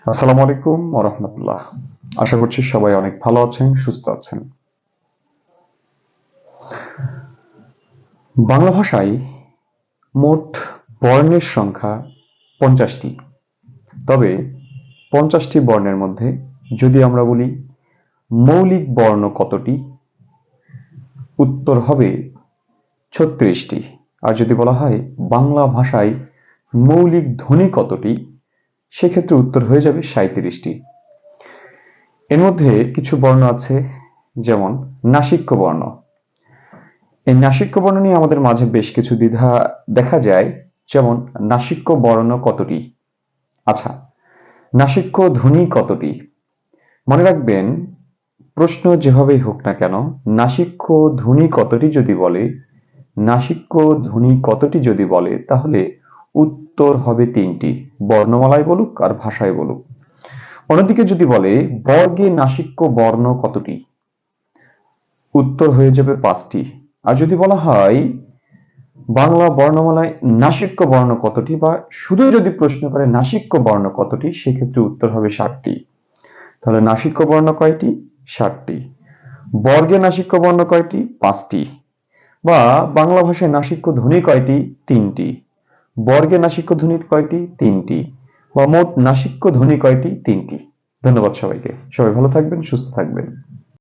আসসালামু আলাইকুম ওয়া রাহমাতুল্লাহ। আশা করছি সবাই অনেক ভালো আছেন, সুস্থ আছেন। বাংলা ভাষায় মোট বর্ণের সংখ্যা ৫০টি। তবে ৫০টি বর্ণের মধ্যে যদি আমরা বলি মৌলিক বর্ণ কতটি, উত্তর হবে ৩৬টি। আর যদি বলা হয় বাংলা ভাষায় মৌলিক ধ্বনি কতটি, সেক্ষেত্রে উত্তর হয়ে যাবে ৩৭টি। এর মধ্যে কিছু বর্ণ আছে, যেমন নাসিক্য বর্ণ। এই নাসিক্য বর্ণ নিয়ে আমাদের মাঝে বেশ কিছু দ্বিধা দেখা যায়। যেমন নাসিক্য বর্ণ কতটি? আচ্ছা, নাসিক্য ধ্বনি কতটি? মনে রাখবেন, প্রশ্ন যেভাবেই হোক না কেন, নাসিক্য ধ্বনি কতটি যদি বলে, নাসিক্য ধ্বনি কতটি যদি বলে, তাহলে উত্তর হবে ৩টি। বর্ণমালায় বলুক আর ভাষায় বলুক। অন্যদিকে যদি বলে বর্গে নাসিক্য বর্ণ কতটি, উত্তর হয়ে যাবে ৫টি। আর যদি বলা হয় বাংলা বর্ণমালায় নাসিক্য বর্ণ কতটি, বা শুধু যদি প্রশ্ন করে নাসিক্য বর্ণ কতটি, সেক্ষেত্রে উত্তর হবে ৭টি। তাহলে নাসিক্য বর্ণ কয়টি? ৭টি। বর্গে নাসিক্য বর্ণ কয়টি? ৫টি। বা বাংলা ভাষায় নাসিক্য ধ্বনি কয়টি? ৩টি। বর্গে নাসিক্য ধ্বনি কয়টি? ৩টি। বা মোট নাসিক্য ধ্বনি কয়টি? ৩টি। ধন্যবাদ সবাইকে। সবাই ভালো থাকবেন, সুস্থ থাকবেন।